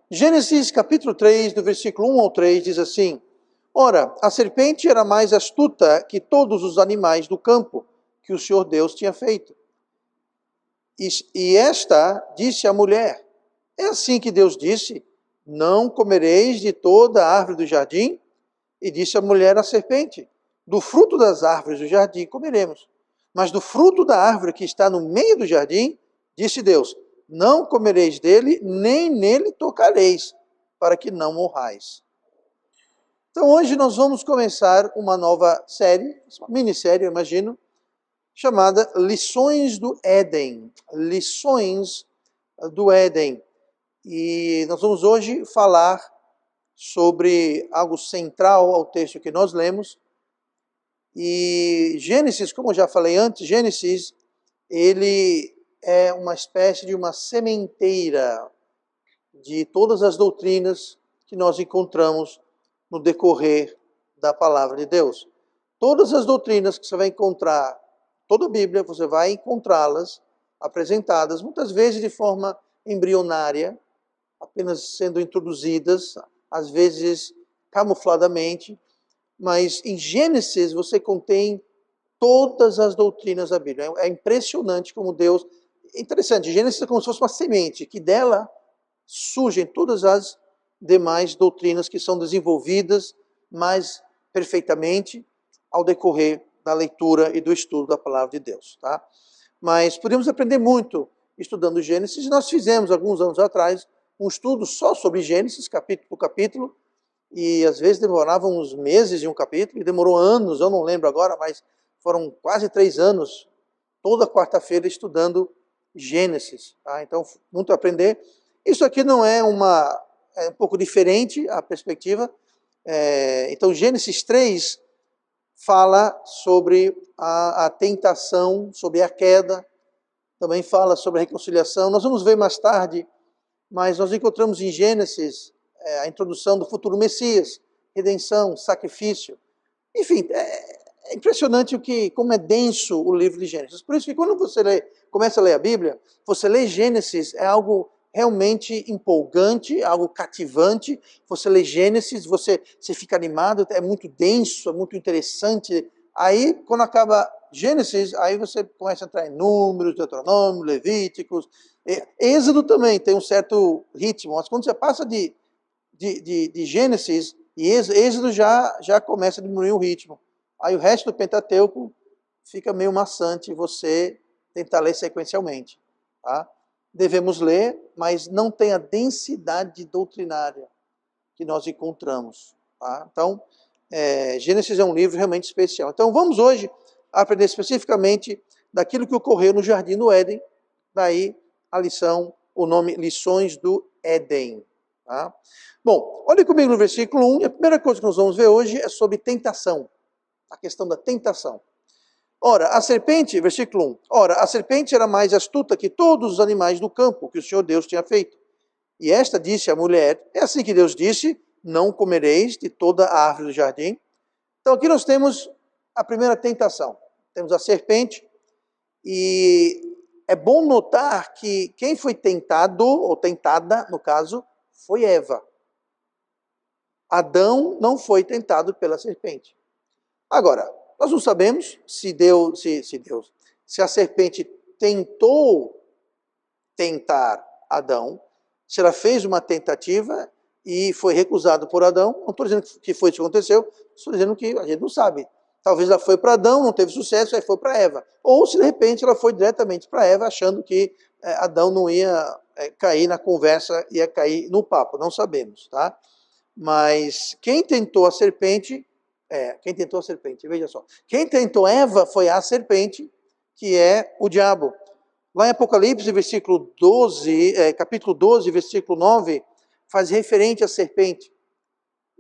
Gênesis capítulo 3, do versículo 1 ao 3, diz assim: Ora, a serpente era mais astuta que todos os animais do campo que o Senhor Deus tinha feito. E esta disse à mulher: É assim que Deus disse: Não comereis de toda a árvore do jardim? E disse a mulher à serpente: Do fruto das árvores do jardim comeremos. Mas do fruto da árvore que está no meio do jardim, disse Deus: Não comereis dele, nem nele tocareis, para que não morrais. Então hoje nós vamos começar uma nova série, uma minissérie, eu imagino, chamada Lições do Éden. Lições do Éden. E nós vamos hoje falar sobre algo central ao texto que nós lemos. E Gênesis, como eu já falei antes, Gênesis, ele é uma espécie de uma sementeira de todas as doutrinas que nós encontramos no decorrer da palavra de Deus. Todas as doutrinas que você vai encontrar, toda a Bíblia, você vai encontrá-las apresentadas, muitas vezes de forma embrionária, apenas sendo introduzidas, às vezes camufladamente, mas em Gênesis você contém todas as doutrinas da Bíblia. É impressionante como Deus... É interessante, Gênesis é como se fosse uma semente, que dela surgem todas as demais doutrinas que são desenvolvidas mais perfeitamente ao decorrer da leitura e do estudo da palavra de Deus. Tá? Mas podemos aprender muito estudando Gênesis. Nós fizemos, alguns anos atrás, um estudo só sobre Gênesis, capítulo por capítulo, e às vezes demorava uns meses de um capítulo, e demorou anos, eu não lembro agora, mas foram quase 3 anos, toda quarta-feira estudando Gênesis. Tá? Então, muito a aprender. Isso aqui não é é um pouco diferente a perspectiva. Então, Gênesis 3 fala sobre a tentação, sobre a queda, também fala sobre a reconciliação. Nós vamos ver mais tarde, mas nós encontramos em Gênesis a introdução do futuro Messias, redenção, sacrifício. Enfim, é impressionante como é denso o livro de Gênesis. Por isso que quando você começa a ler a Bíblia, você lê Gênesis, é algo realmente empolgante, algo cativante. Você lê Gênesis, você fica animado, é muito denso, é muito interessante. Aí, quando acaba Gênesis, aí você começa a entrar em Números, Deuteronômio, Levíticos. Êxodo também tem um certo ritmo, mas quando você passa de Gênesis e Êxodo já começa a diminuir o ritmo. Aí o resto do Pentateuco fica meio maçante você tentar ler sequencialmente. Tá? Devemos ler, mas não tem a densidade doutrinária que nós encontramos. Tá? Então, Gênesis é um livro realmente especial. Então, vamos hoje aprender especificamente daquilo que ocorreu no Jardim do Éden. Daí a lição, o nome Lições do Éden. Tá? Bom, olhe comigo no versículo 1. A primeira coisa que nós vamos ver hoje é sobre tentação. A questão da tentação. Ora, a serpente, versículo 1. Ora, a serpente era mais astuta que todos os animais do campo que o Senhor Deus tinha feito. E esta disse à mulher: É assim que Deus disse: Não comereis de toda a árvore do jardim. Então aqui nós temos a primeira tentação. Temos a serpente. E é bom notar que quem foi tentado, ou tentada, no caso, foi Eva. Adão não foi tentado pela serpente. Agora, nós não sabemos se a serpente tentou tentar Adão, se ela fez uma tentativa e foi recusado por Adão. Não estou dizendo que foi isso que aconteceu, estou dizendo que a gente não sabe. Talvez ela foi para Adão, não teve sucesso, aí foi para Eva. Ou se de repente ela foi diretamente para Eva, achando que Adão não ia cair na conversa, ia cair no papo. Não sabemos, tá? Mas quem tentou a serpente, veja só. Quem tentou Eva foi a serpente, que é o diabo. Lá em Apocalipse, capítulo 12, versículo 9, faz referente à serpente.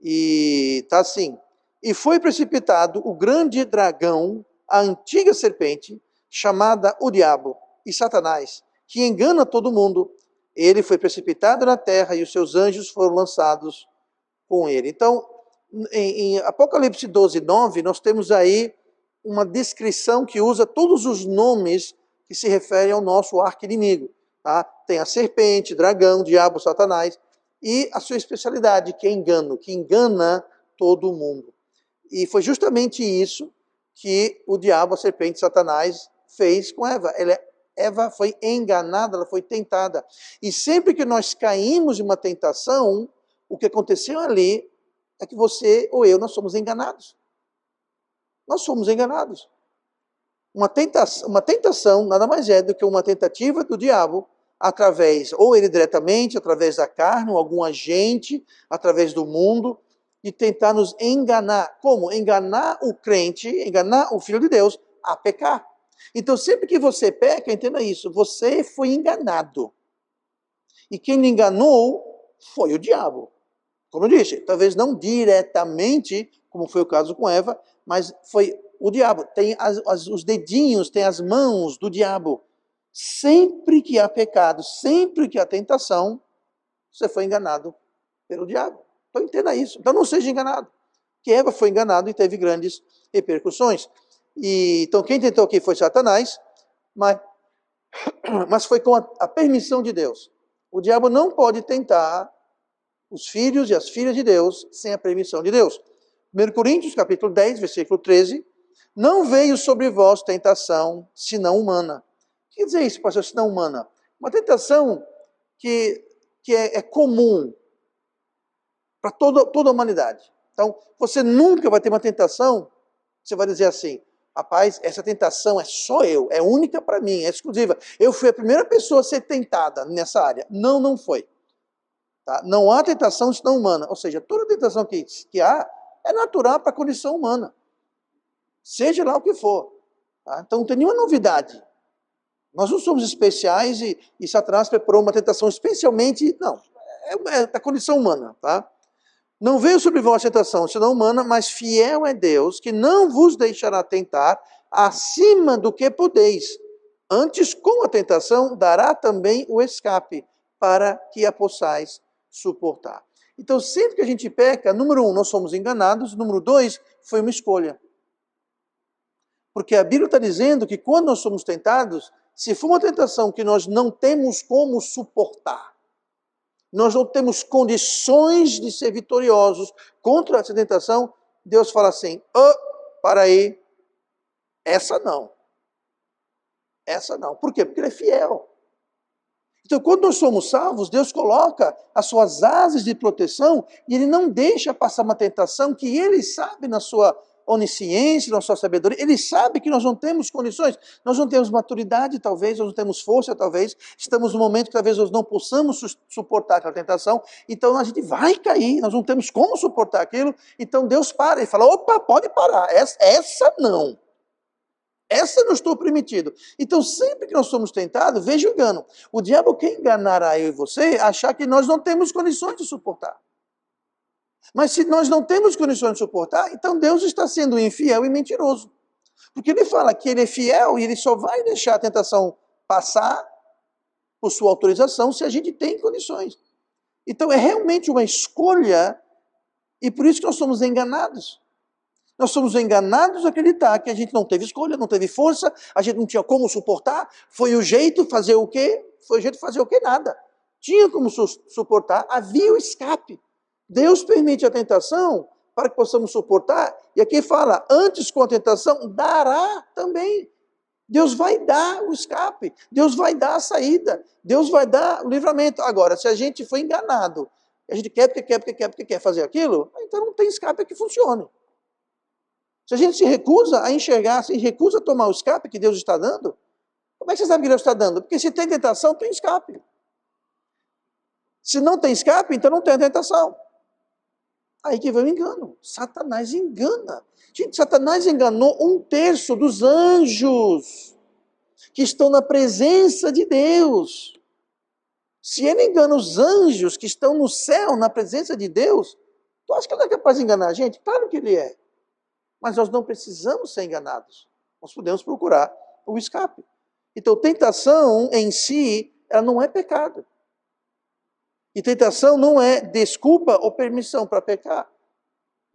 E está assim: E foi precipitado o grande dragão, a antiga serpente, chamada o diabo e Satanás, que engana todo mundo. Ele foi precipitado na terra e os seus anjos foram lançados com ele. Então, Em Apocalipse 12, 9, nós temos aí uma descrição que usa todos os nomes que se referem ao nosso arqui-inimigo. Tá? Tem a serpente, dragão, diabo, Satanás, e a sua especialidade, que é engano, que engana todo mundo. E foi justamente isso que o diabo, a serpente, Satanás, fez com Eva. Eva foi enganada, ela foi tentada. E sempre que nós caímos em uma tentação, o que aconteceu ali é que você ou eu, nós somos enganados. Nós somos enganados. Uma tentação nada mais é do que uma tentativa do diabo, através, ou ele diretamente, através da carne, ou algum agente, através do mundo, de tentar nos enganar. Como? Enganar o crente, enganar o Filho de Deus a pecar. Então, sempre que você peca, entenda isso, você foi enganado. E quem lhe enganou foi o diabo. Como eu disse, talvez não diretamente, como foi o caso com Eva, mas foi o diabo. Tem os dedinhos, tem as mãos do diabo. Sempre que há pecado, sempre que há tentação, você foi enganado pelo diabo. Então entenda isso. Então não seja enganado. Que Eva foi enganada e teve grandes repercussões. Então quem tentou aqui foi Satanás, mas foi com a permissão de Deus. O diabo não pode tentar os filhos e as filhas de Deus sem a permissão de Deus. 1 Coríntios, capítulo 10, versículo 13, não veio sobre vós tentação, senão humana. O que quer dizer isso, pastor, senão humana? Uma tentação que é comum para toda a humanidade. Então, você nunca vai ter uma tentação, você vai dizer assim, rapaz, essa tentação é só eu, é única para mim, é exclusiva. Eu fui a primeira pessoa a ser tentada nessa área. Não, não foi. Tá? Não há tentação senão humana. Ou seja, toda tentação que há é natural para a condição humana. Seja lá o que for. Tá? Então não tem nenhuma novidade. Nós não somos especiais e Satanás preparou uma tentação especialmente... Não, é da condição humana. Tá? Não veio sobre vós a tentação senão humana, mas fiel é Deus, que não vos deixará tentar acima do que podeis. Antes, com a tentação, dará também o escape, para que a possais suportar. Então, sempre que a gente peca, número 1, nós somos enganados, número 2, foi uma escolha. Porque a Bíblia está dizendo que quando nós somos tentados, se for uma tentação que nós não temos como suportar, nós não temos condições de ser vitoriosos contra essa tentação, Deus fala assim, para aí, essa não. Essa não. Por quê? Porque Ele é fiel. Então, quando nós somos salvos, Deus coloca as suas asas de proteção e Ele não deixa passar uma tentação que Ele sabe na sua onisciência, na sua sabedoria. Ele sabe que nós não temos condições, nós não temos maturidade, talvez, nós não temos força, talvez. Estamos num momento que talvez nós não possamos suportar aquela tentação. Então, a gente vai cair, nós não temos como suportar aquilo. Então, Deus para e fala, opa, pode parar, essa não. Essa não estou permitido. Então, sempre que nós somos tentados, veja o engano. O diabo quer enganar eu e você, achar que nós não temos condições de suportar. Mas se nós não temos condições de suportar, então Deus está sendo infiel e mentiroso. Porque Ele fala que Ele é fiel e Ele só vai deixar a tentação passar por sua autorização se a gente tem condições. Então, é realmente uma escolha e por isso que nós somos enganados. Nós somos enganados a acreditar que a gente não teve escolha, não teve força, a gente não tinha como suportar, foi o jeito de fazer o quê? Foi o jeito de fazer o quê? Nada. Tinha como suportar, havia o escape. Deus permite a tentação para que possamos suportar, e aqui fala, antes com a tentação, dará também. Deus vai dar o escape, Deus vai dar a saída, Deus vai dar o livramento. Agora, se a gente foi enganado, a gente quer, porque quer fazer aquilo, então não tem escape que funcione. Se a gente se recusa a enxergar, se recusa a tomar o escape que Deus está dando, como é que você sabe que Deus está dando? Porque se tem tentação, tem escape. Se não tem escape, então não tem tentação. Aí que vem o engano. Satanás engana. Gente, Satanás enganou 1/3 dos anjos que estão na presença de Deus. Se ele engana os anjos que estão no céu, na presença de Deus, tu acha que ele é capaz de enganar a gente? Claro que ele é. Mas nós não precisamos ser enganados. Nós podemos procurar o escape. Então, tentação em si, ela não é pecado. E tentação não é desculpa ou permissão para pecar.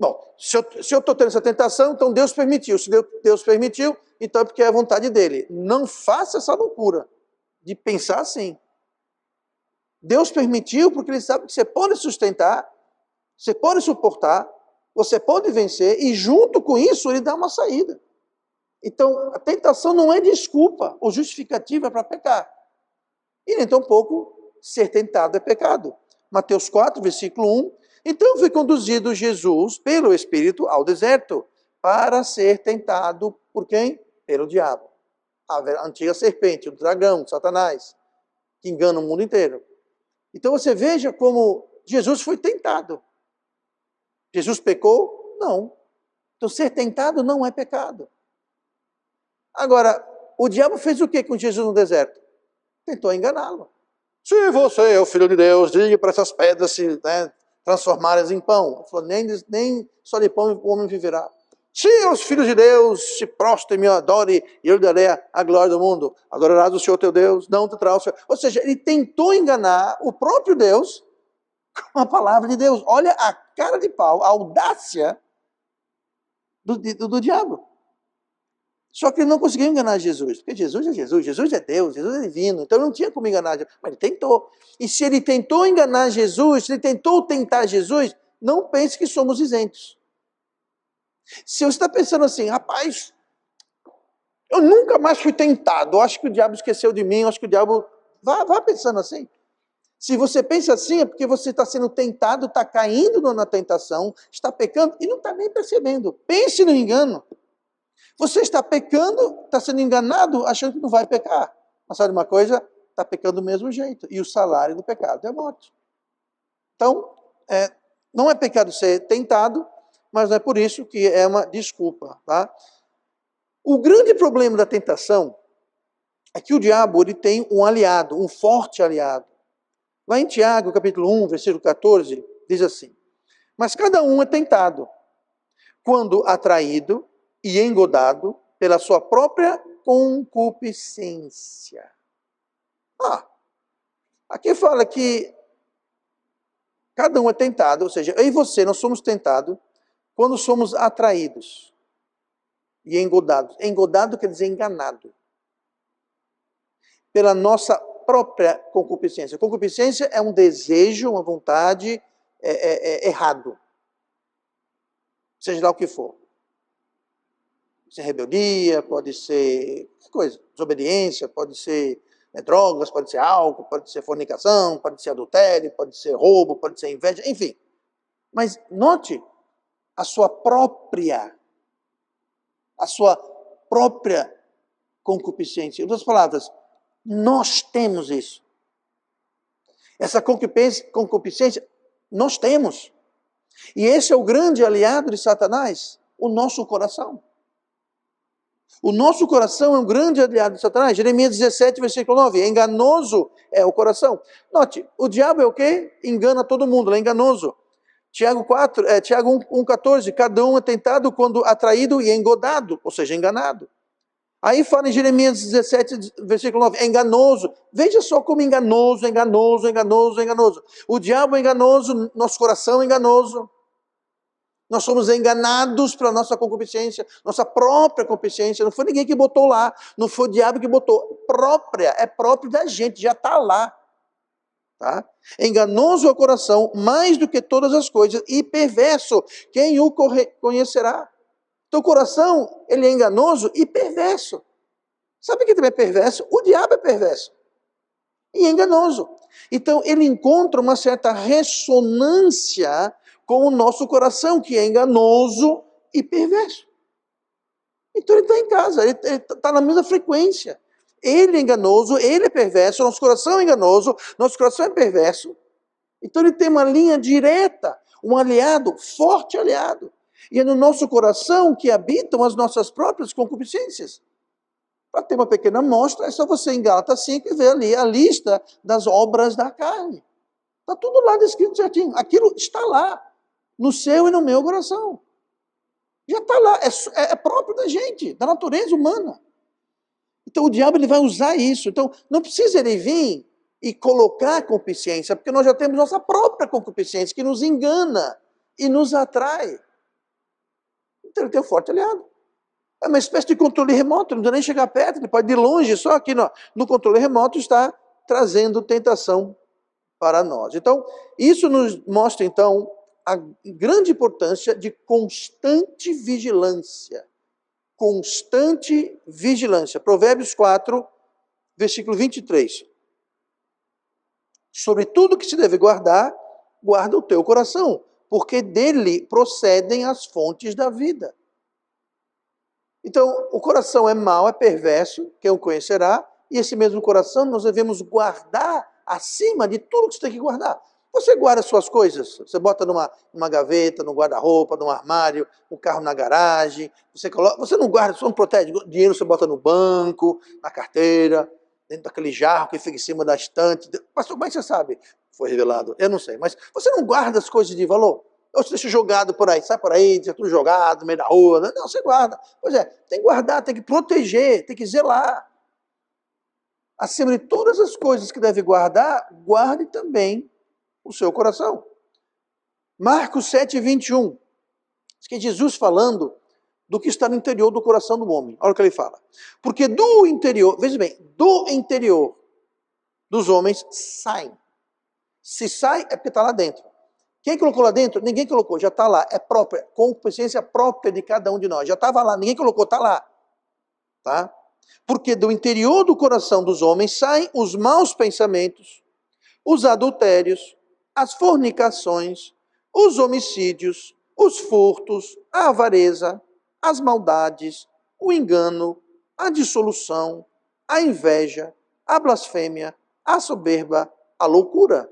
Bom, se eu estou tendo essa tentação, então Deus permitiu. Se Deus permitiu, então é porque é a vontade dele. Não faça essa loucura de pensar assim. Deus permitiu porque ele sabe que você pode sustentar, você pode suportar, você pode vencer, e junto com isso ele dá uma saída. Então, a tentação não é desculpa ou justificativa para pecar. E nem tampouco ser tentado é pecado. Mateus 4, versículo 1. Então foi conduzido Jesus pelo Espírito ao deserto para ser tentado por quem? Pelo diabo. A antiga serpente, o dragão, Satanás, que engana o mundo inteiro. Então você veja como Jesus foi tentado. Jesus pecou? Não. Então ser tentado não é pecado. Agora, o diabo fez o que com Jesus no deserto? Tentou enganá-lo. Se você é o Filho de Deus, diga para essas pedras se transformarem em pão. Ele falou, nem só de pão o homem viverá. Se os filhos de Deus se prostrem e me adorem, e eu lhe darei a glória do mundo. Adorarás o Senhor teu Deus, não te trará o Senhor. Ou seja, ele tentou enganar o próprio Deus com a palavra de Deus. Olha a cara de pau, a audácia do diabo. Só que ele não conseguiu enganar Jesus, porque Jesus é Jesus, Jesus é Deus, Jesus é divino, então não tinha como enganar Jesus, mas ele tentou. E se ele tentou enganar Jesus, se ele tentou tentar Jesus, não pense que somos isentos. Se você está pensando assim, rapaz, eu nunca mais fui tentado, eu acho que o diabo esqueceu de mim, eu acho que o diabo... Vá pensando assim. Se você pensa assim, é porque você está sendo tentado, está caindo na tentação, está pecando e não está nem percebendo. Pense no engano. Você está pecando, está sendo enganado, achando que não vai pecar. Mas sabe uma coisa? Está pecando do mesmo jeito. E o salário do pecado é a morte. Então, não é pecado ser tentado, mas não é por isso que é uma desculpa. Tá? O grande problema da tentação é que o diabo ele tem um aliado, um forte aliado. Lá em Tiago, capítulo 1, versículo 14, diz assim, mas cada um é tentado, quando atraído e engodado pela sua própria concupiscência. Aqui fala que cada um é tentado, ou seja, eu e você, nós somos tentados quando somos atraídos e engodados. Engodado quer dizer enganado. Pela nossa própria concupiscência. Concupiscência é um desejo, uma vontade errado. Seja lá o que for. Pode ser rebeldia, pode ser coisa, desobediência, pode ser drogas, pode ser álcool, pode ser fornicação, pode ser adultério, pode ser roubo, pode ser inveja, enfim. Mas note a sua própria concupiscência. Em outras palavras, nós temos isso. Essa concupiscência, nós temos. E esse é o grande aliado de Satanás, o nosso coração. O nosso coração é um grande aliado de Satanás. Jeremias 17, versículo 9. Enganoso é o coração. Note, o diabo é o quê? Engana todo mundo, ele é enganoso. Tiago 1,14. Cada um é tentado quando atraído e engodado, ou seja, enganado. Aí fala em Jeremias 17, versículo 9, é enganoso. Veja só como enganoso. O diabo é enganoso, nosso coração é enganoso. Nós somos enganados pela nossa concupiscência, nossa própria concupiscência. Não foi ninguém que botou lá, não foi o diabo que botou. É próprio da gente, já está lá. Tá? Enganoso é o coração, mais do que todas as coisas, e perverso. Quem o conhecerá? Então o coração, ele é enganoso e perverso. Sabe o que também é perverso? O diabo é perverso e enganoso. Então ele encontra uma certa ressonância com o nosso coração, que é enganoso e perverso. Então ele está em casa, ele está na mesma frequência. Ele é enganoso, ele é perverso, nosso coração é enganoso, nosso coração é perverso. Então ele tem uma linha direta, um aliado, forte aliado. E é no nosso coração que habitam as nossas próprias concupiscências. Para ter uma pequena amostra, é só você em Gálatas 5 e ver ali a lista das obras da carne. Está tudo lá descrito certinho. Aquilo está lá, no seu e no meu coração. Já está lá, é próprio da gente, da natureza humana. Então o diabo ele vai usar isso. Então não precisa ele vir e colocar a concupiscência, porque nós já temos nossa própria concupiscência que nos engana e nos atrai. Então ele tem um forte aliado. É uma espécie de controle remoto, não precisa nem chegar perto, ele pode ir de longe, só aqui no controle remoto está trazendo tentação para nós. Então, isso nos mostra, então, a grande importância de constante vigilância. Constante vigilância. Provérbios 4, versículo 23. Sobre tudo que se deve guardar, guarda o teu coração, porque dele procedem as fontes da vida. Então, o coração é mau, é perverso, quem o conhecerá, e esse mesmo coração nós devemos guardar acima de tudo que você tem que guardar. Você guarda suas coisas, você bota numa gaveta, no guarda-roupa, no armário, o carro na garagem, você não guarda, você não protege, dinheiro você bota no banco, na carteira, dentro daquele jarro que fica em cima da estante. Pastor, como é que você sabe? Foi revelado, eu não sei, mas você não guarda as coisas de valor? Ou você deixa jogado por aí, sai por aí, deixa tudo jogado no meio da rua. Não, você guarda. Pois é, tem que guardar, tem que proteger, tem que zelar. Acima de todas as coisas que deve guardar, guarde também o seu coração. Marcos 7, 21. Diz que Jesus falando do que está no interior do coração do homem. Olha o que ele fala. Porque do interior, veja bem, do interior dos homens saem. Se sai, é porque está lá dentro. Quem colocou lá dentro? Ninguém colocou, já está lá. É própria, consciência própria de cada um de nós. Já estava lá, ninguém colocou, está lá. Tá? Porque do interior do coração dos homens saem os maus pensamentos, os adultérios, as fornicações, os homicídios, os furtos, a avareza, as maldades, o engano, a dissolução, a inveja, a blasfêmia, a soberba, a loucura.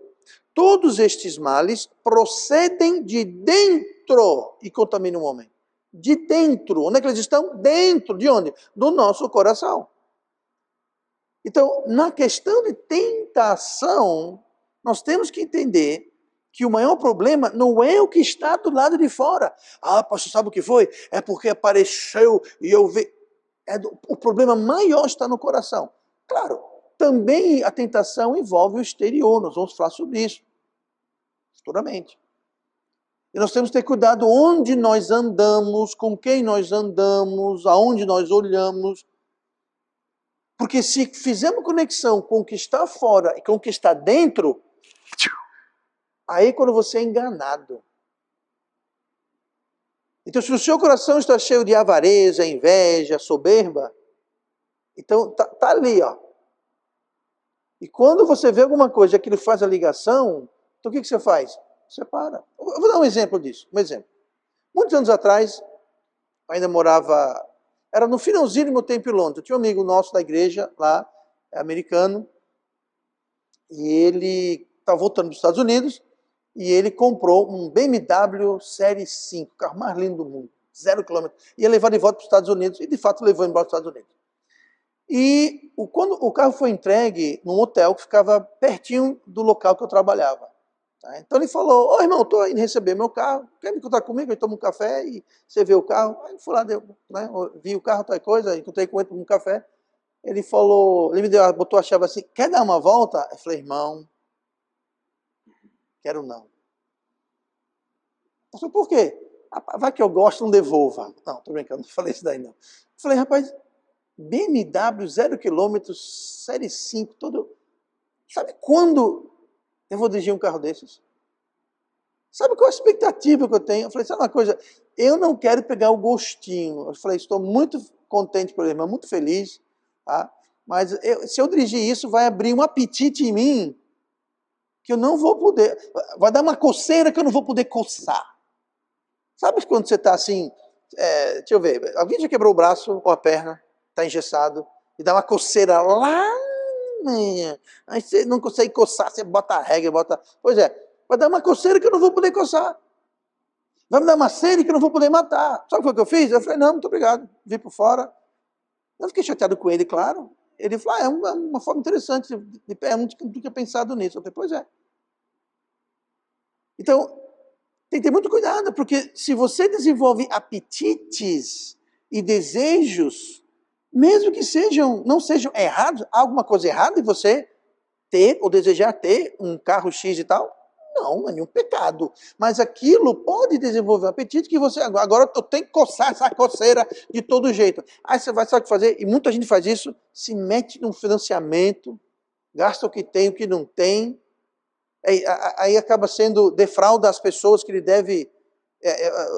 Todos estes males procedem de dentro e contaminam o homem. De dentro. Onde é que eles estão? Dentro. De onde? Do nosso coração. Então, na questão de tentação, nós temos que entender que o maior problema não é o que está do lado de fora. Ah, pastor, sabe o que foi? É porque apareceu e eu vi. O problema maior está no coração. Claro, também a tentação envolve o exterior. Nós vamos falar sobre isso futuramente. E nós temos que ter cuidado onde nós andamos, com quem nós andamos, aonde nós olhamos. Porque se fizermos conexão com o que está fora e com o que está dentro, aí quando você é enganado. Então, se o seu coração está cheio de avareza, inveja, soberba, então tá ali, ó. E quando você vê alguma coisa que ele faz a ligação, então o que você faz? Você para. Eu vou dar um exemplo disso. Um exemplo. Muitos anos atrás, ainda morava... Era no finalzinho do meu tempo em Londres. Eu tinha um amigo nosso da igreja lá, americano, e ele estava voltando dos Estados Unidos, e ele comprou um BMW Série 5, o carro mais lindo do mundo, 0 km. Ia levar de volta para os Estados Unidos, e de fato levou embora para os Estados Unidos. E quando o carro foi entregue num hotel que ficava pertinho do local que eu trabalhava. Tá? Então ele falou, ô irmão, estou indo receber meu carro, quer me encontrar comigo? Eu tomo um café e você vê o carro. Aí eu fui lá, vi o carro, tal coisa, encontrei com ele, tomei um café. Ele falou, ele botou a chave assim, quer dar uma volta? Eu falei, irmão, quero não. Eu falei, por quê? Vai que eu gosto, não devolva. Não, tô brincando, não falei isso daí não. Eu falei, rapaz, BMW 0 km, Série 5, todo... Sabe quando eu vou dirigir um carro desses? Sabe qual é a expectativa que eu tenho? Eu falei, sabe uma coisa? Eu não quero pegar o gostinho. Eu falei, estou muito contente por ele, mas muito feliz. Tá? Mas se eu dirigir isso, vai abrir um apetite em mim que eu não vou poder... Vai dar uma coceira que eu não vou poder coçar. Sabe quando você está assim... deixa eu ver. Alguém já quebrou o braço ou a perna? Está engessado. E dá uma coceira lá... Aí você não consegue coçar, você bota a regra, bota... Pois é, vai dar uma coceira que eu não vou poder coçar. Vai me dar uma sede que eu não vou poder matar. Sabe o que eu fiz? Eu falei, não, muito obrigado. Vi por fora. Eu fiquei chateado com ele, claro. Ele falou, é uma forma interessante. Eu nunca tinha pensado nisso. Eu falei, pois é. Então, tem que ter muito cuidado, porque se você desenvolve apetites e desejos, mesmo que não sejam errados, há alguma coisa errada em você ter ou desejar ter um carro X e tal? Não é nenhum pecado. Mas aquilo pode desenvolver um apetite que você, agora eu tenho que coçar essa coceira de todo jeito. Aí você vai, sabe o que fazer? E muita gente faz isso, se mete num financiamento, gasta o que tem, o que não tem, aí acaba sendo, defrauda as pessoas que lhe deve.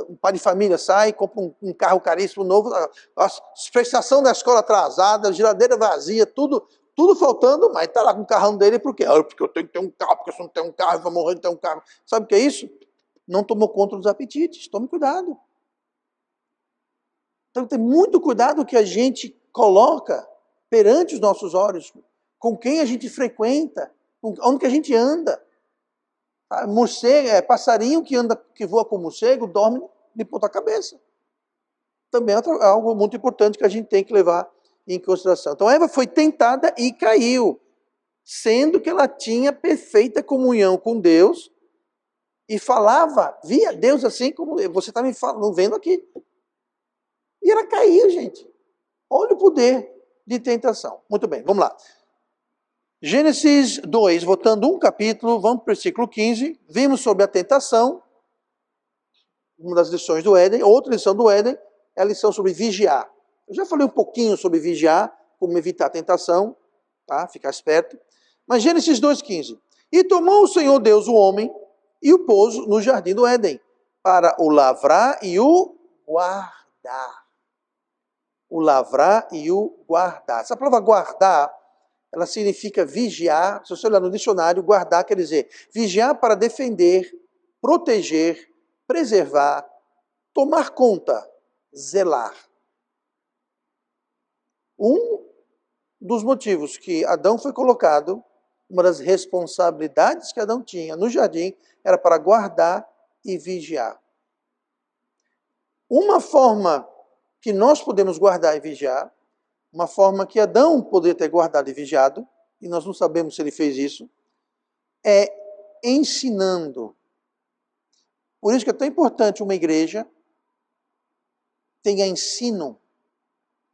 Um pai de família sai, compra um carro caríssimo novo, a prestação da escola atrasada, geladeira vazia, tudo faltando, mas está lá com o carrão dele, por quê? Porque eu tenho que ter um carro, porque se eu não tenho um carro, eu vou morrer de ter um carro. Sabe o que é isso? Não tomou conta dos apetites, tome cuidado. Então tem muito cuidado que a gente coloca perante os nossos olhos, com quem a gente frequenta, onde que a gente anda. Morcego, passarinho que voa com morcego, dorme de ponta cabeça. Também é algo muito importante que a gente tem que levar em consideração. Então Eva foi tentada e caiu, sendo que ela tinha perfeita comunhão com Deus e falava, via Deus assim como você está me vendo aqui. E ela caiu, gente. Olha o poder de tentação. Muito bem, vamos lá. Gênesis 2, voltando um capítulo, vamos para o versículo 15, vimos sobre a tentação, uma das lições do Éden. Outra lição do Éden é a lição sobre vigiar. Eu já falei um pouquinho sobre vigiar, como evitar a tentação, tá? Ficar esperto. Mas Gênesis 2,15. E tomou o Senhor Deus o homem e o pôs no jardim do Éden, para o lavrar e o guardar. O lavrar e o guardar. Essa palavra guardar, ela significa vigiar. Se você olhar no dicionário, guardar quer dizer vigiar para defender, proteger, preservar, tomar conta, zelar. Um dos motivos que Adão foi colocado, uma das responsabilidades que Adão tinha no jardim, era para guardar e vigiar. Uma forma que nós podemos guardar e vigiar, uma forma que Adão poderia ter guardado e vigiado, e nós não sabemos se ele fez isso, é ensinando. Por isso que é tão importante uma igreja tenha ensino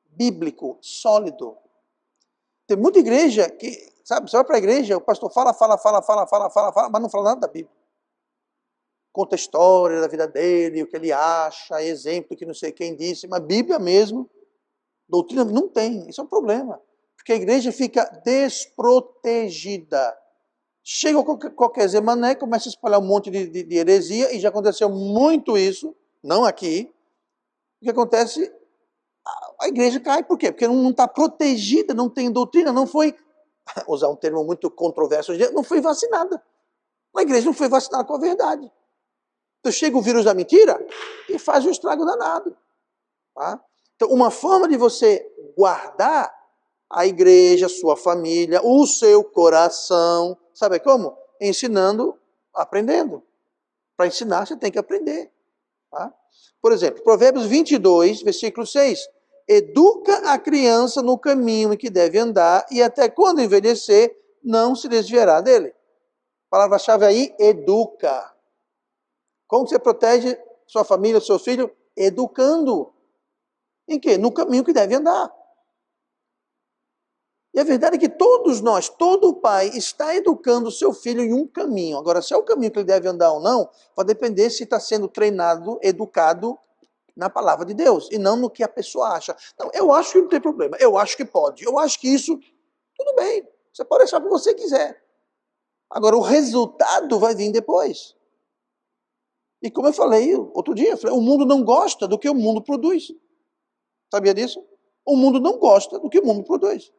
bíblico sólido. Tem muita igreja que, sabe, você vai para a igreja, o pastor fala, mas não fala nada da Bíblia. Conta a história da vida dele, o que ele acha, exemplo que não sei quem disse, mas Bíblia mesmo, doutrina, não tem. Isso é um problema. Porque a igreja fica desprotegida. Chega qualquer Zé Mané, começa a espalhar um monte de heresia, e já aconteceu muito isso, não aqui. O que acontece? A igreja cai, por quê? Porque não está protegida, não tem doutrina, não foi, usar um termo muito controverso, não foi vacinada. A igreja não foi vacinada com a verdade. Então chega o vírus da mentira e faz um estrago danado. Tá? Então uma forma de você guardar a igreja, a sua família, o seu coração, sabe como? Ensinando, aprendendo. Para ensinar, você tem que aprender. Tá? Por exemplo, Provérbios 22, versículo 6. Educa a criança no caminho em que deve andar, e até quando envelhecer, não se desviará dele. A palavra-chave aí, educa. Como você protege sua família, seu filho? Educando. Em quê? No caminho que deve andar. E a verdade é que todos nós, todo pai, está educando o seu filho em um caminho. Agora, se é o caminho que ele deve andar ou não, vai depender se está sendo treinado, educado na palavra de Deus, e não no que a pessoa acha. Não, eu acho que não tem problema, eu acho que pode, eu acho que isso, tudo bem, você pode achar o que você quiser. Agora, o resultado vai vir depois. E como eu falei outro dia, o mundo não gosta do que o mundo produz. Sabia disso? O mundo não gosta do que o mundo produz.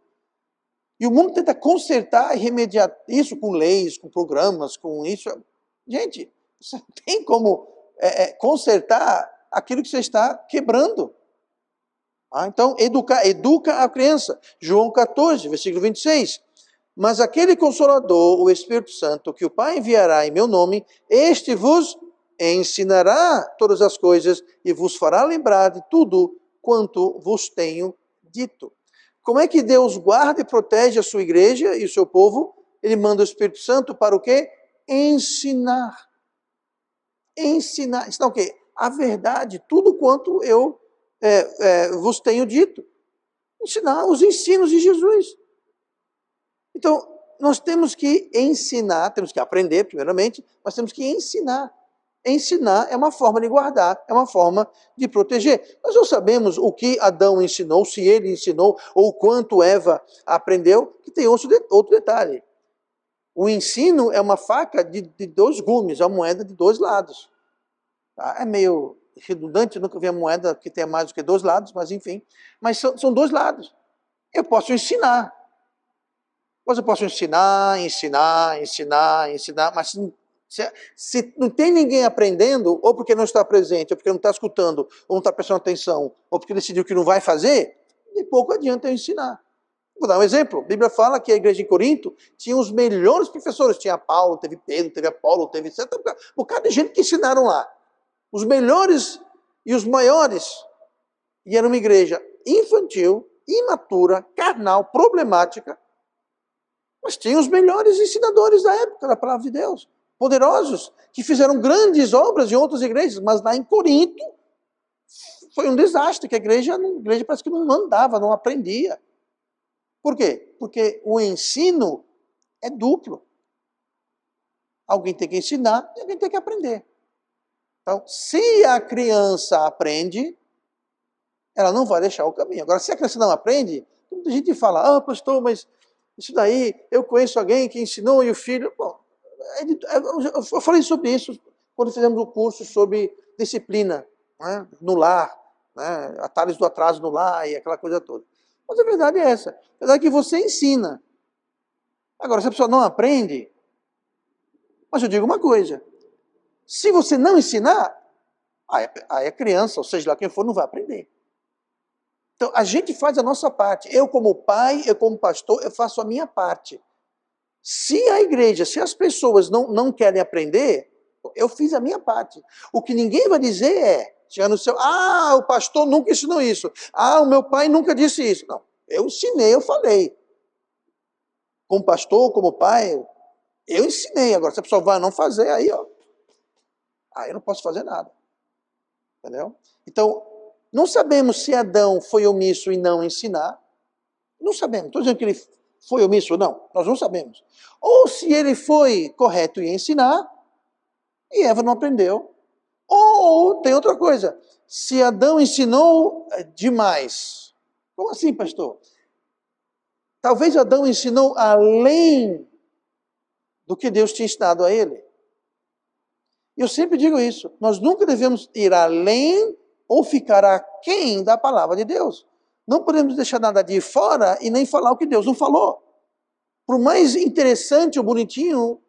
E o mundo tenta consertar e remediar isso com leis, com programas, com isso. Gente, você não tem como consertar aquilo que você está quebrando. Então, educa a criança. João 14, versículo 26. Mas aquele Consolador, o Espírito Santo, que o Pai enviará em meu nome, este vos ensinará todas as coisas e vos fará lembrar de tudo quanto vos tenho dito. Como é que Deus guarda e protege a sua igreja e o seu povo? Ele manda o Espírito Santo para o quê? Ensinar. Ensinar o quê? A verdade, tudo quanto eu vos tenho dito. Ensinar os ensinos de Jesus. Então, nós temos que ensinar, temos que aprender primeiramente, mas temos que ensinar. Ensinar é uma forma de guardar, é uma forma de proteger. Nós não sabemos o que Adão ensinou, se ele ensinou, ou quanto Eva aprendeu, que tem outro detalhe. O ensino é uma faca de dois gumes, é uma moeda de dois lados. Tá? É meio redundante, eu nunca vi a moeda que tenha mais do que dois lados, mas enfim. Mas são dois lados. Eu posso ensinar. Mas eu posso ensinar, mas se não tem ninguém aprendendo, ou porque não está presente, ou porque não está escutando, ou não está prestando atenção, ou porque decidiu que não vai fazer, de pouco adianta eu ensinar. Vou dar um exemplo. A Bíblia fala que a igreja de Corinto tinha os melhores professores. Tinha Paulo, teve Pedro, teve Apolo, teve etc. Um bocado de gente que ensinaram lá. Os melhores e os maiores. E era uma igreja infantil, imatura, carnal, problemática. Mas tinha os melhores ensinadores da época da palavra de Deus. Poderosos, que fizeram grandes obras em outras igrejas. Mas lá em Corinto, foi um desastre, que a igreja parece que não andava, não aprendia. Por quê? Porque o ensino é duplo. Alguém tem que ensinar e alguém tem que aprender. Então, se a criança aprende, ela não vai deixar o caminho. Agora, se a criança não aprende, muita gente fala, pastor, mas isso daí, eu conheço alguém que ensinou e o filho... Bom, eu falei sobre isso quando fizemos o curso sobre disciplina, né, no lar, né, atalhos do atraso no lar e aquela coisa toda. Mas a verdade é essa. A verdade é que você ensina. Agora, se a pessoa não aprende, mas eu digo uma coisa. Se você não ensinar, aí a criança, ou seja lá quem for, não vai aprender. Então, a gente faz a nossa parte. Eu como pai, eu como pastor, eu faço a minha parte. Se a igreja, se as pessoas não querem aprender, eu fiz a minha parte. O que ninguém vai dizer é, chegar no céu, o pastor nunca ensinou isso. O meu pai nunca disse isso. Não, eu ensinei, eu falei. Como pastor, como pai, eu ensinei. Agora, se a pessoa vai não fazer, aí eu não posso fazer nada. Entendeu? Então, não sabemos se Adão foi omisso em não ensinar. Não sabemos. Estou dizendo que ele foi omisso ou não. Nós não sabemos. Ou se ele foi correto em ensinar e Eva não aprendeu. Ou tem outra coisa. Se Adão ensinou demais. Como assim, pastor? Talvez Adão ensinou além do que Deus tinha ensinado a ele. Eu sempre digo isso. Nós nunca devemos ir além ou ficar aquém da palavra de Deus. Não podemos deixar nada de fora e nem falar o que Deus não falou. Por mais interessante ou bonitinho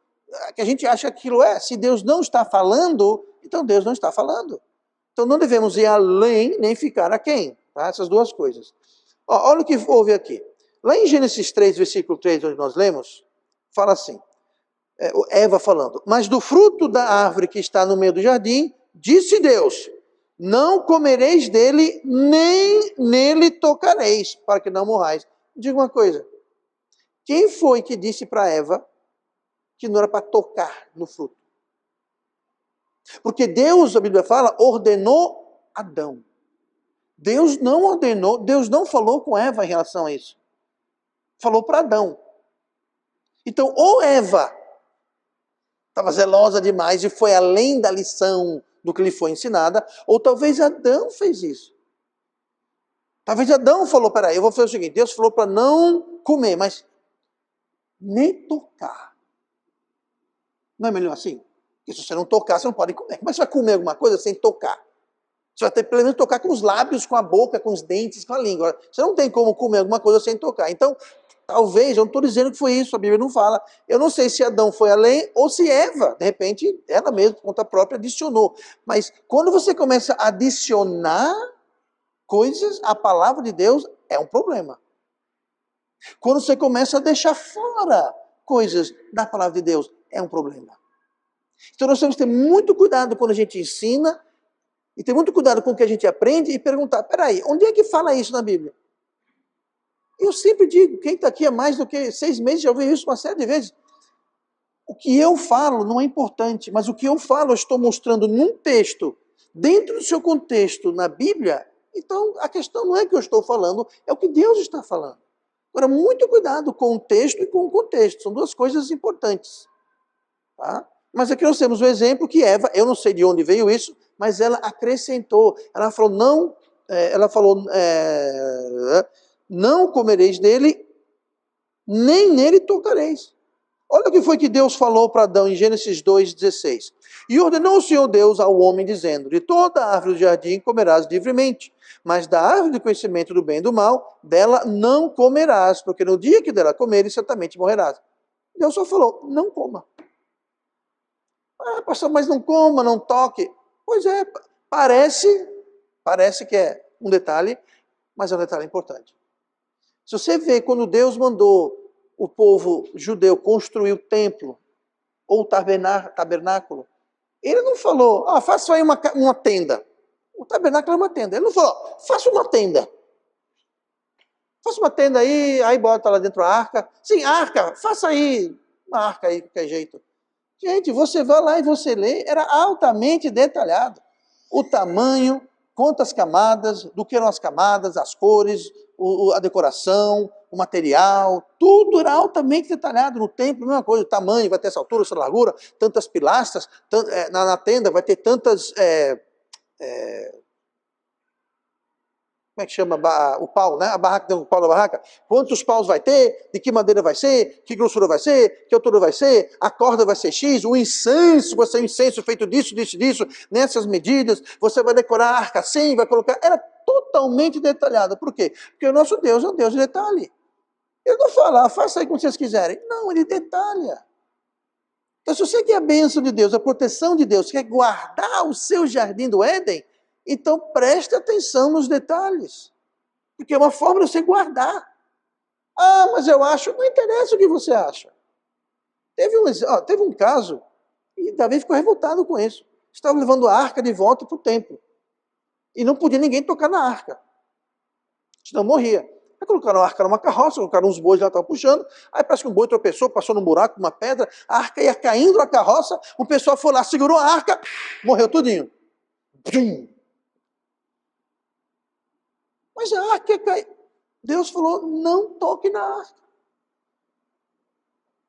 que a gente acha que aquilo é, se Deus não está falando, então Deus não está falando. Então não devemos ir além nem ficar aquém. Tá? Essas duas coisas. Olha o que houve aqui. Lá em Gênesis 3, versículo 3, onde nós lemos, fala assim, Eva falando, mas do fruto da árvore que está no meio do jardim, disse Deus, não comereis dele, nem nele tocareis, para que não morrais. Diga uma coisa, quem foi que disse para Eva que não era para tocar no fruto? Porque Deus, a Bíblia fala, ordenou Adão. Deus não ordenou, Deus não falou com Eva em relação a isso. Falou para Adão. Então, ou Eva estava zelosa demais e foi além da lição do que lhe foi ensinada, ou talvez Adão fez isso. Talvez Adão falou, peraí, eu vou fazer o seguinte, Deus falou para não comer, mas nem tocar. Não é melhor assim? Porque se você não tocar, você não pode comer. Como é que você vai comer alguma coisa sem tocar? Você vai ter pelo menos tocar com os lábios, com a boca, com os dentes, com a língua. Você não tem como comer alguma coisa sem tocar. Então, talvez, eu não estou dizendo que foi isso, a Bíblia não fala. Eu não sei se Adão foi além ou se Eva, de repente, ela mesma, por conta própria, adicionou. Mas quando você começa a adicionar coisas, a palavra de Deus é um problema. Quando você começa a deixar fora coisas da palavra de Deus, é um problema. Então nós temos que ter muito cuidado quando a gente ensina, e ter muito cuidado com o que a gente aprende e perguntar, peraí, onde é que fala isso na Bíblia? Eu sempre digo, quem está aqui há mais do que 6 meses já ouviu isso uma série de vezes. O que eu falo não é importante, mas o que eu falo eu estou mostrando num texto, dentro do seu contexto na Bíblia, então a questão não é que eu estou falando, é o que Deus está falando. Agora, muito cuidado com o texto e com o contexto. São duas coisas importantes. Tá? Mas aqui nós temos o exemplo que Eva, eu não sei de onde veio isso, mas ela acrescentou. Ela falou, não comereis dele, nem nele tocareis. Olha o que foi que Deus falou para Adão em Gênesis 2,16. E ordenou o Senhor Deus ao homem, dizendo, de toda árvore do jardim comerás livremente, mas da árvore do conhecimento do bem e do mal, dela não comerás, porque no dia que dela comeres, certamente morrerás. Deus só falou, não coma. Ah, pastor, mas não coma, não toque. Pois é, parece que é um detalhe, mas é um detalhe importante. Se você vê quando Deus mandou o povo judeu construir o templo, ou o tabernáculo, ele não falou, faça aí uma tenda. O tabernáculo é uma tenda. Ele não falou, faça uma tenda. Faça uma tenda aí bota lá dentro a arca. Sim, arca, faça aí uma arca aí, de qualquer jeito. Gente, você vai lá e você lê, era altamente detalhado. O tamanho, quantas camadas, do que eram as camadas, as cores, a decoração, o material, tudo era altamente detalhado. No templo, a mesma coisa, o tamanho, vai ter essa altura, essa largura, tantas pilastras, na tenda vai ter tantas... como é que chama o pau, né? A barraca tem o pau da barraca. Quantos paus vai ter? De que madeira vai ser? Que grossura vai ser? Que altura vai ser? A corda vai ser X? O incenso vai ser um incenso feito disso, nessas medidas. Você vai decorar a arca assim, vai colocar... Era totalmente detalhado. Por quê? Porque o nosso Deus é um Deus de detalhe. Ele não fala, faça aí como vocês quiserem. Não, ele detalha. Então, se você quer a bênção de Deus, a proteção de Deus, quer guardar o seu jardim do Éden, então preste atenção nos detalhes. Porque é uma forma de você guardar. Mas eu acho, não interessa o que você acha. Teve um caso, e Davi ficou revoltado com isso. Estava levando a arca de volta para o templo. E não podia ninguém tocar na arca. Senão morria. Aí colocaram a arca numa carroça, colocaram uns bois lá, estavam puxando. Aí parece que um boi tropeçou, passou num buraco, uma pedra, a arca ia caindo na carroça, o pessoal foi lá, segurou a arca, morreu tudinho. Mas a arca ia cair. Deus falou, não toque na arca.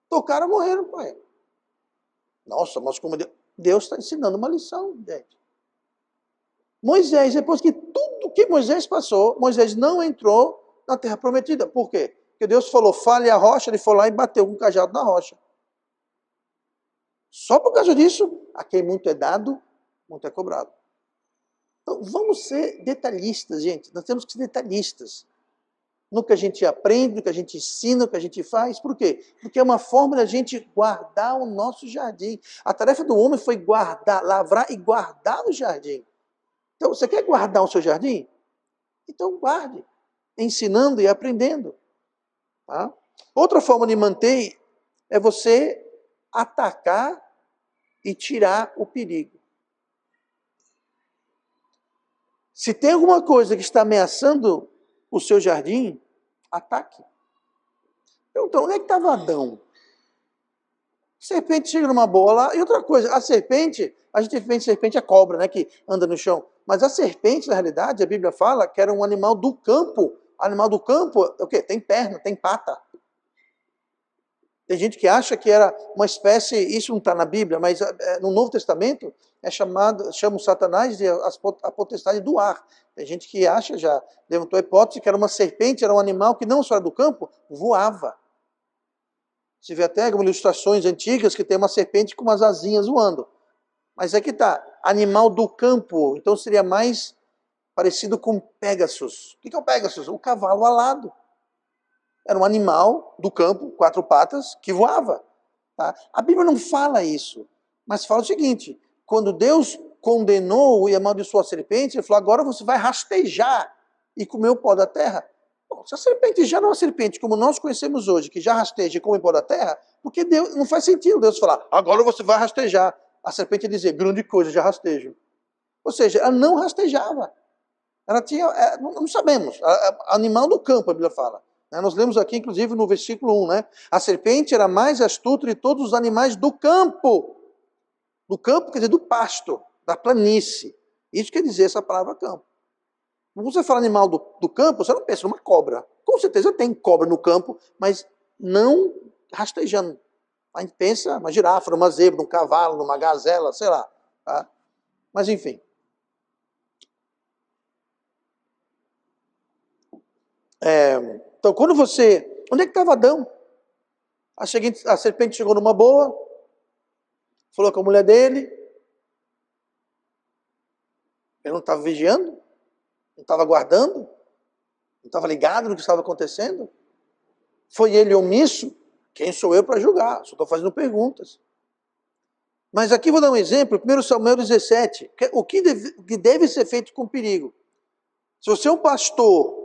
Tocaram, morreram, pai. Nossa, mas como Deus está ensinando uma lição, gente. Moisés, depois que tudo que Moisés passou, Moisés não entrou na terra prometida. Por quê? Porque Deus falou, fale a rocha, ele foi lá e bateu com o cajado na rocha. Só por causa disso, a quem muito é dado, muito é cobrado. Então, vamos ser detalhistas, gente. Nós temos que ser detalhistas. No que a gente aprende, no que a gente ensina, no que a gente faz. Por quê? Porque é uma forma da gente guardar o nosso jardim. A tarefa do homem foi guardar, lavrar e guardar o jardim. Então, você quer guardar o seu jardim? Então, guarde, ensinando e aprendendo. Tá? Outra forma de manter é você atacar e tirar o perigo. Se tem alguma coisa que está ameaçando o seu jardim, ataque. Então, onde é que estava Adão? A serpente chega numa boa lá. E outra coisa, a serpente, a gente vê serpente é cobra, né, que anda no chão. Mas a serpente, na realidade, a Bíblia fala que era um animal do campo. Animal do campo, é o quê? Tem perna, tem pata. Tem gente que acha que era uma espécie, isso não está na Bíblia, mas no Novo Testamento chama o Satanás de a potestade do ar. Tem gente que acha, já levantou a hipótese, que era uma serpente, era um animal que não só era do campo, voava. Se vê até algumas ilustrações antigas que tem uma serpente com umas asinhas voando. Mas é que está, animal do campo, então seria mais parecido com Pégasus. O que é o Pégasus? O cavalo alado. Era um animal do campo, 4 patas, que voava. Tá? A Bíblia não fala isso, mas fala o seguinte, quando Deus condenou e amaldiçoou a serpente, ele falou, agora você vai rastejar e comer o pó da terra. Bom, se a serpente já não é uma serpente como nós conhecemos hoje, que já rasteja e come o pó da terra, porque Deus, não faz sentido Deus falar, agora você vai rastejar. A serpente dizer, grande coisa, já rastejo. Ou seja, ela não rastejava. Ela tinha, não sabemos, animal do campo, a Bíblia fala. Nós lemos aqui, inclusive, no versículo 1, né? A serpente era mais astuta de todos os animais do campo. Do campo quer dizer do pasto, da planície. Isso quer dizer essa palavra campo. Quando você fala animal do campo, você não pensa numa cobra. Com certeza tem cobra no campo, mas não rastejando. A gente pensa uma girafa, numa zebra, num cavalo, numa gazela, sei lá. Tá? Mas enfim. Então, quando você... Onde é que estava Adão? A serpente chegou numa boa, falou com a mulher dele. Ele não estava vigiando? Não estava guardando? Não estava ligado no que estava acontecendo? Foi ele omisso? Quem sou eu para julgar? Só estou fazendo perguntas. Mas aqui vou dar um exemplo, 1 Samuel 17. O que deve ser feito com perigo? Se você é um pastor,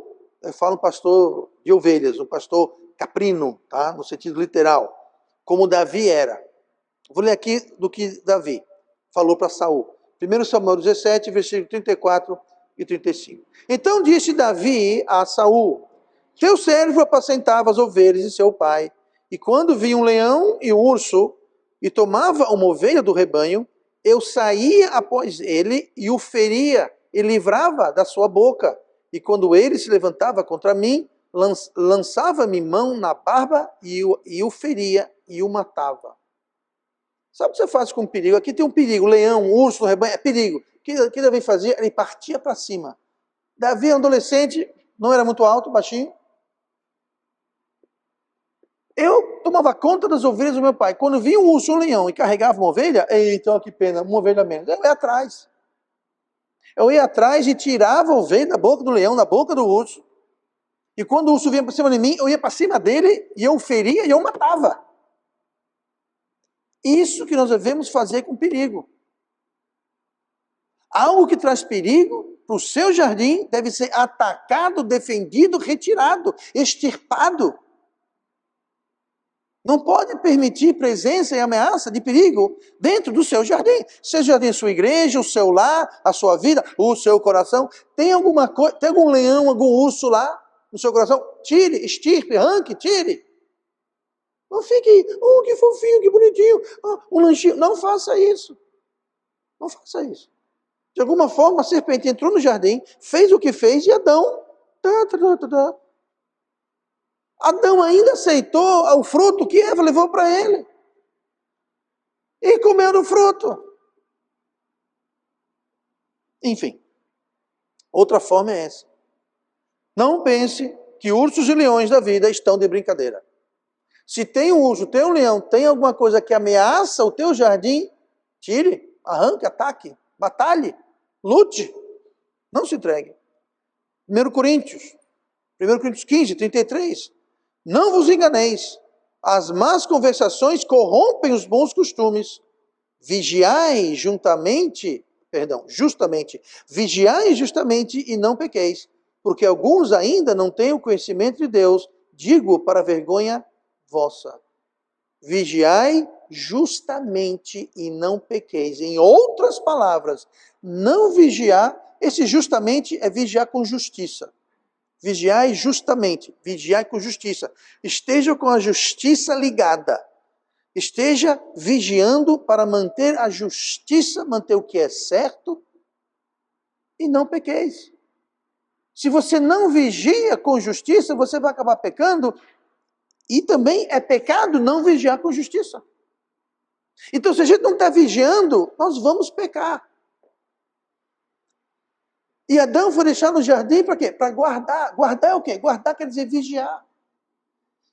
eu falo um pastor de ovelhas, um pastor caprino, tá? No sentido literal, como Davi era. Vou ler aqui do que Davi falou para Saul. 1 Samuel 17, versículo 34 e 35. Então disse Davi a Saul: teu servo apacentava as ovelhas de seu pai, e quando via um leão e um urso, e tomava uma ovelha do rebanho, eu saía após ele e o feria, e livrava da sua boca. E quando ele se levantava contra mim, lançava-me mão na barba e o feria e o matava. Sabe o que você faz com perigo? Aqui tem um perigo, leão, urso no rebanho, é perigo. O que Davi fazia? Ele partia para cima. Davi, adolescente, não era muito alto, baixinho. Eu tomava conta das ovelhas do meu pai. Quando via um urso ou um leão e carregava uma ovelha, então que pena, uma ovelha menos. Eu ia atrás. Eu ia atrás e tirava a ovelha da boca do leão, da boca do urso. E quando o urso vinha para cima de mim, eu ia para cima dele e eu o feria e eu o matava. Isso que nós devemos fazer com perigo. Algo que traz perigo para o seu jardim deve ser atacado, defendido, retirado, extirpado. Não pode permitir presença e ameaça de perigo dentro do seu jardim. Seja o jardim, sua igreja, o seu lar, a sua vida, o seu coração. Tem alguma coisa, tem algum leão, algum urso lá no seu coração? Tire, extirpe, arranque, tire. Não fique, oh, que fofinho, que bonitinho, um lanchinho. Não faça isso. Não faça isso. De alguma forma, a serpente entrou no jardim, fez o que fez e Adão... Adão ainda aceitou o fruto que Eva levou para ele. E comeu do fruto. Enfim, outra forma é essa. Não pense que ursos e leões da vida estão de brincadeira. Se tem um urso, tem um leão, tem alguma coisa que ameaça o teu jardim, tire, arranque, ataque, batalhe, lute. Não se entregue. 1 Coríntios 15, 33. Não vos enganeis, as más conversações corrompem os bons costumes. Vigiai justamente e não pequeis, porque alguns ainda não têm o conhecimento de Deus, digo para vergonha vossa. Vigiai justamente e não pequeis. Em outras palavras, não vigiar, esse justamente é vigiar com justiça. Vigiai justamente, vigiai com justiça. Esteja com a justiça ligada. Esteja vigiando para manter a justiça, manter o que é certo e não pequeis. Se você não vigia com justiça, você vai acabar pecando e também é pecado não vigiar com justiça. Então, se a gente não está vigiando, nós vamos pecar. E Adão foi deixado no jardim para quê? Para guardar. Guardar é o quê? Guardar quer dizer vigiar.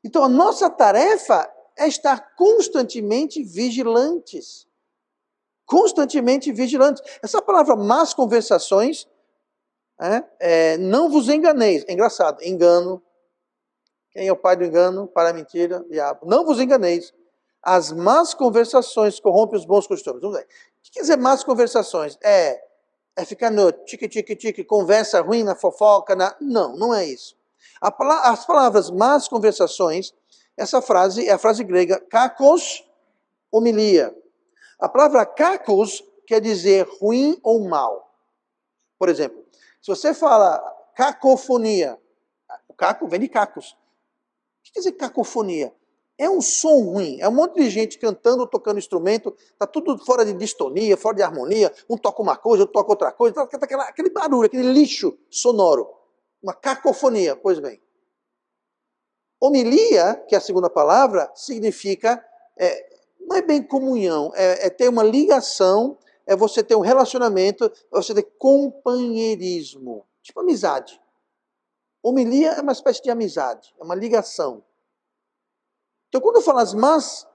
Então a nossa tarefa é estar constantemente vigilantes. Constantemente vigilantes. Essa palavra más conversações, não vos enganeis. É engraçado, engano. Quem é o pai do engano? Para a mentira, diabo. Não vos enganeis. As más conversações corrompem os bons costumes. Vamos ver. O que quer dizer más conversações? É ficar no tique, conversa ruim, na fofoca, Não, não é isso. As palavras más conversações, essa frase é a frase grega kakos homilia. A palavra kakos quer dizer ruim ou mal. Por exemplo, se você fala cacofonia, o caco vem de cacos. O que quer dizer cacofonia? É um som ruim, é um monte de gente cantando, tocando instrumento, está tudo fora de distonia, fora de harmonia, um toca uma coisa, outro toca outra coisa, aquele barulho, aquele lixo sonoro, uma cacofonia. Pois bem, Homilia, que é a segunda palavra, significa, não é bem comunhão, é ter uma ligação, é você ter um relacionamento, é você ter companheirismo, tipo amizade. Homilia é uma espécie de amizade, é uma ligação. Então, quando eu falo as más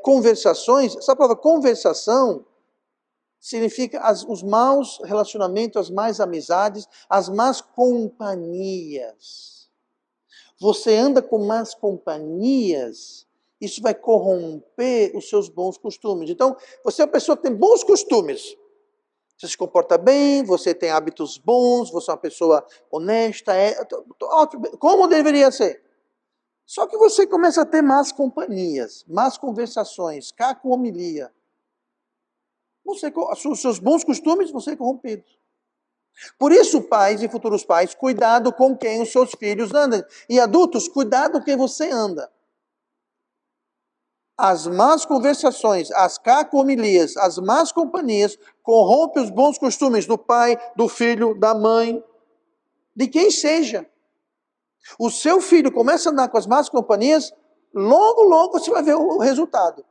conversações, essa palavra conversação significa os maus relacionamentos, as más amizades, as más companhias. Você anda com más companhias, isso vai corromper os seus bons costumes. Então, você é uma pessoa que tem bons costumes. Você se comporta bem, você tem hábitos bons, você é uma pessoa honesta, como deveria ser. Só que você começa a ter más companhias, más conversações, cacohomilia. Os seus bons costumes vão ser corrompidos. Por isso, pais e futuros pais, cuidado com quem os seus filhos andam. E adultos, cuidado com quem você anda. As más conversações, as cacomilias, as más companhias corrompem os bons costumes do pai, do filho, da mãe, de quem seja. O seu filho começa a andar com as más companhias, logo, logo você vai ver o resultado.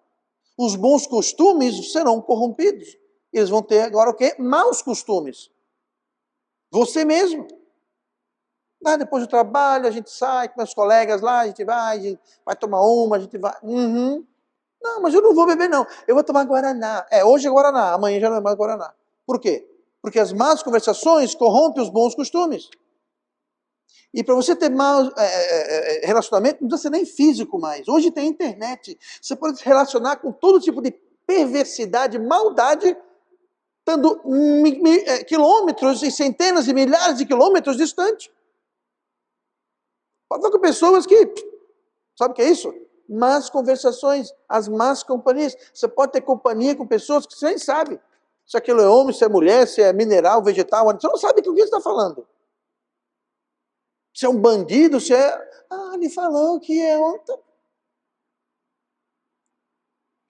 Os bons costumes serão corrompidos. Eles vão ter agora o quê? Maus costumes. Você mesmo. Depois do trabalho, a gente sai com os colegas lá, a gente vai tomar uma, a gente vai... Não, mas eu não vou beber não. Eu vou tomar Guaraná. Hoje é Guaraná, amanhã já não é mais Guaraná. Por quê? Porque as más conversações corrompem os bons costumes. E para você ter mau relacionamento, não precisa ser nem físico mais. Hoje tem internet. Você pode se relacionar com todo tipo de perversidade, maldade, estando quilômetros e centenas de milhares de quilômetros distante. Pode falar com pessoas que... Sabe o que é isso? Más conversações, as más companhias. Você pode ter companhia com pessoas que você nem sabe se aquilo é homem, se é mulher, se é mineral, vegetal. Você não sabe com quem está falando. Se é um bandido, se é... ele falou que é ontem.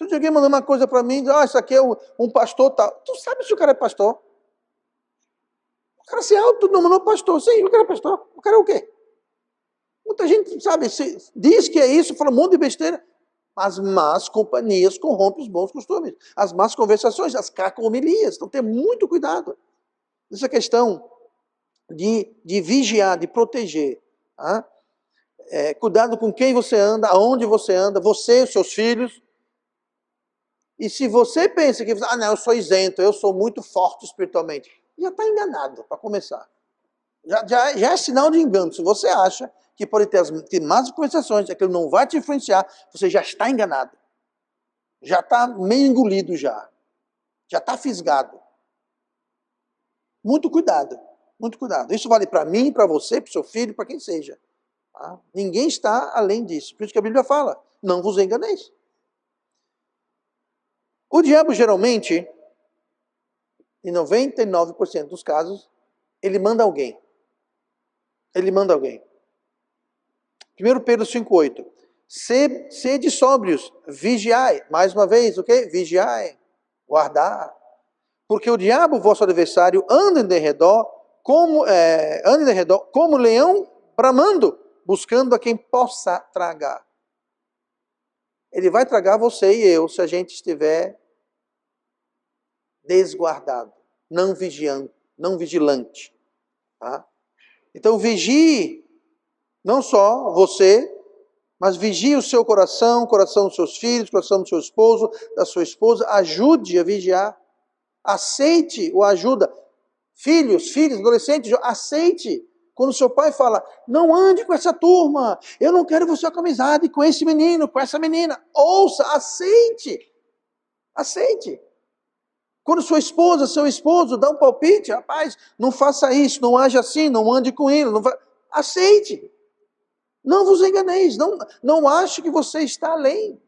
Outro dia alguém mandou uma coisa para mim, isso aqui é um pastor tal. Tu sabe se o cara é pastor? O cara se autodenominou pastor. Sim, o cara é pastor. O cara é o quê? Muita gente, sabe, diz que é isso, fala um monte de besteira. As más companhias corrompem os bons costumes. As más conversações, as cacomilias. Então, ter muito cuidado. Essa questão de vigiar, de proteger. Tá? Cuidado com quem você anda, aonde você anda, você, os seus filhos. E se você pensa que, não, eu sou isento, eu sou muito forte espiritualmente, já está enganado, para começar. Já é sinal de engano. Se você acha que pode ter más conversações, aquilo não vai te influenciar, você já está enganado. Já está meio engolido já. Já está fisgado. Muito cuidado, muito cuidado. Isso vale para mim, para você, para o seu filho, para quem seja. Tá? Ninguém está além disso. Por isso que a Bíblia fala, não vos enganeis. O diabo geralmente, em 99% dos casos, ele manda alguém. Ele manda alguém. 1 Pedro 5,8. Sede sóbrios, vigiai. Mais uma vez, o quê? Vigiai, guardar. Porque o diabo, vosso adversário, anda em derredor como leão bramando, buscando a quem possa tragar. Ele vai tragar você e eu, se a gente estiver desguardado, não vigiando, não vigilante. Tá? Então vigie, não só você, mas vigie o seu coração, o coração dos seus filhos, o coração do seu esposo, da sua esposa, ajude a vigiar. Aceite ou ajuda. Filhos, adolescentes, aceite. Quando seu pai fala, não ande com essa turma, eu não quero você com amizade com esse menino, com essa menina. Ouça, aceite. Aceite. Quando sua esposa, seu esposo dá um palpite, rapaz, não faça isso, não age assim, não ande com ele. Aceite. Não vos enganeis, não ache que você está além.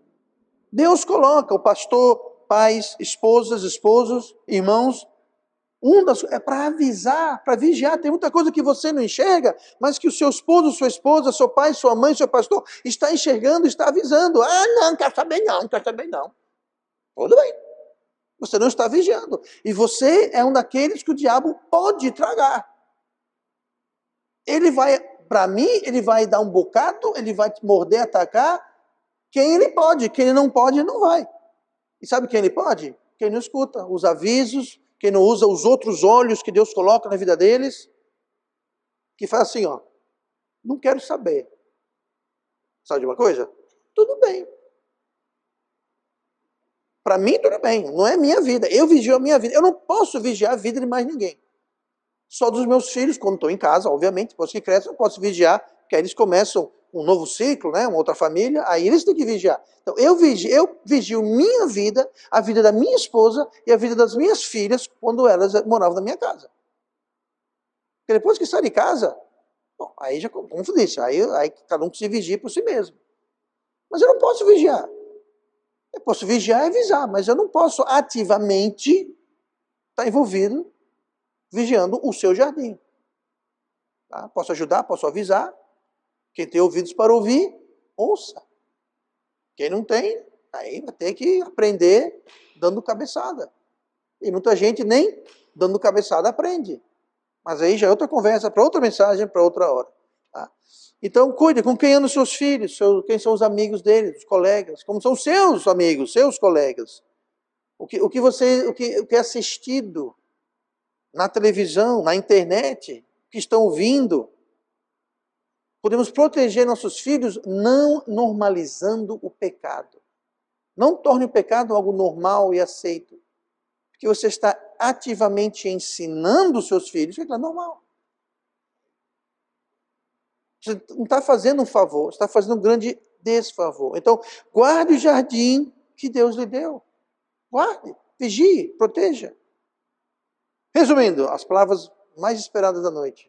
Deus coloca o pastor, pais, esposas, esposos, irmãos, é para avisar, para vigiar. Tem muita coisa que você não enxerga, mas que o seu esposo, sua esposa, seu pai, sua mãe, seu pastor está enxergando, está avisando. Não quer saber não, Tudo bem. Você não está vigiando. E você é um daqueles que o diabo pode tragar. Ele vai Para mim, ele vai dar um bocado, ele vai te morder, atacar. Quem ele pode, quem ele não pode, ele não vai. E sabe quem ele pode? Quem não escuta os avisos, quem não usa os outros olhos que Deus coloca na vida deles, que faz assim, ó, não quero saber. Sabe de uma coisa? Tudo bem. Para mim, tudo bem. Não é minha vida. Eu vigio a minha vida. Eu não posso vigiar a vida de mais ninguém. Só dos meus filhos, quando estou em casa, obviamente, depois que crescem, eu posso vigiar, porque aí eles começam um novo ciclo, né? Uma outra família, aí eles têm que vigiar. Então, eu vigio minha vida, a vida da minha esposa e a vida das minhas filhas, quando elas moravam na minha casa. Porque depois que sai de casa, bom, aí já, como eu disse, aí cada um se vigia por si mesmo. Mas eu não posso vigiar. Eu posso vigiar e avisar, mas eu não posso ativamente estar envolvido vigiando o seu jardim. Tá? Posso ajudar, posso avisar. Quem tem ouvidos para ouvir, ouça. Quem não tem, aí vai ter que aprender dando cabeçada. E muita gente nem dando cabeçada aprende. Mas aí já é outra conversa, para outra mensagem, para outra hora. Tá? Então, cuide com quem andam os seus filhos, quem são os amigos deles, os colegas, como são os seus amigos, seus colegas. O que é assistido na televisão, na internet, que estão ouvindo. Podemos proteger nossos filhos não normalizando o pecado. Não torne o pecado algo normal e aceito. Porque você está ativamente ensinando os seus filhos que é normal. Você não está fazendo um favor, você está fazendo um grande desfavor. Então, guarde o jardim que Deus lhe deu. Guarde, vigie, proteja. Resumindo, as palavras mais esperadas da noite.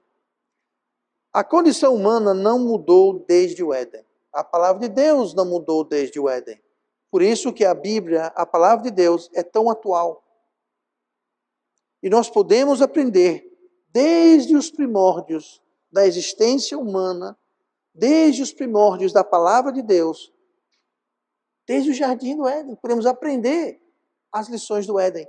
A condição humana não mudou desde o Éden. A palavra de Deus não mudou desde o Éden. Por isso que a Bíblia, a palavra de Deus, é tão atual. E nós podemos aprender desde os primórdios da existência humana, desde os primórdios da palavra de Deus, desde o jardim do Éden. Podemos aprender as lições do Éden.